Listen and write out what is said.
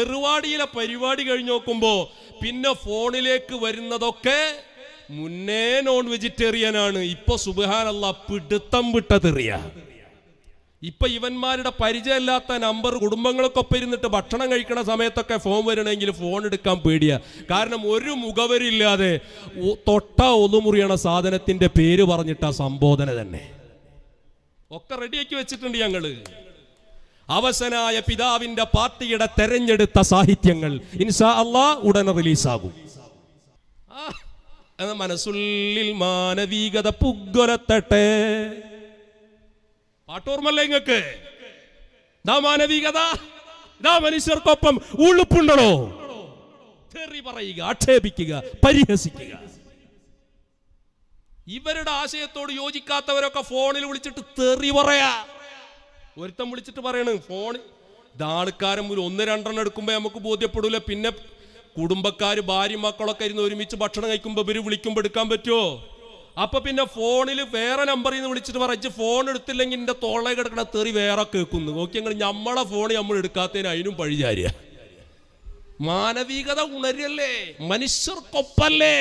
ചെറുവാടിയിലെ പരിപാടി കഴിഞ്ഞ് നോക്കുമ്പോ പിന്നെ ഫോണിലേക്ക് വരുന്നതൊക്കെ മുന്നേ നോൺ വെജിറ്റേറിയൻ ആണ്. ഇപ്പൊ സുബ്ഹാനല്ലാഹ് പിടുത്തം വിട്ടതെറിയ. ഇപ്പൊ ഇവന്മാരുടെ പരിചയമില്ലാത്ത നമ്പർ കുടുംബങ്ങൾക്കൊപ്പം ഇരുന്നിട്ട് ഭക്ഷണം കഴിക്കണ സമയത്തൊക്കെ ഫോൺ വരണമെങ്കിൽ ഫോൺ എടുക്കാൻ പേടിയാ. കാരണം ഒരു മുഖവരില്ലാതെ തൊട്ട ഒന്നുമുറിയണ സാധനത്തിന്റെ പേര് പറഞ്ഞിട്ട സംബോധന തന്നെ ഒക്കെ റെഡിയാക്കി വെച്ചിട്ടുണ്ട് ഞങ്ങള്. അവസനായ പിതാവിന്റെ പാർട്ടിയുടെ തെരഞ്ഞെടുത്ത സാഹിത്യങ്ങൾ ഇൻഷാ അല്ലാഹ് ഉടനെ റിലീസാകും. മനസ്സുള്ളിൽ മാനവികത പുഗ്ഗൊലത്തട്ടെ. പാട്ടോർമല്ലേ ഇങ്ങക്ക്? ദാ മാനവികത, ദാ മനുഷ്യർക്കൊപ്പം ഉളുപ്പുണ്ടോ? തെറി പറയുക, ആക്ഷേപിക്കുക, പരിഹസിക്കുക. ഇവരുടെ ആശയത്തോട് യോജിക്കാത്തവരൊക്കെ ഫോണിൽ വിളിച്ചിട്ട് തെറി പറയാ. ഒരുത്തം വിളിച്ചിട്ട് പറയണ് ഫോൺ ആൾക്കാരൻ മുതൽ 1-2 എടുക്കുമ്പോ നമുക്ക് ബോധ്യപ്പെടൂല. പിന്നെ കുടുംബക്കാര് ഭാര്യ മക്കളൊക്കെ ഇരുന്ന് ഒരുമിച്ച് ഭക്ഷണം കഴിക്കുമ്പോ ഇവര് വിളിക്കുമ്പോ എടുക്കാൻ പറ്റുമോ? അപ്പൊ പിന്നെ ഫോണിൽ വേറെ നമ്പറിൽ നിന്ന് വിളിച്ചിട്ട് പറയിച്ച് ഫോൺ എടുത്തില്ലെങ്കിൽ എന്റെ തോളെ കിടക്കണ തെറി വേറെ കേൾക്കുന്നു. നോക്കി ഞങ്ങൾ നമ്മളെ ഫോൺ നമ്മൾ എടുക്കാത്തതിന് അതിനും പഴിചാരിയ. മാനവികത ഉണരല്ലേ, മനുഷ്യർക്കൊപ്പല്ലേ.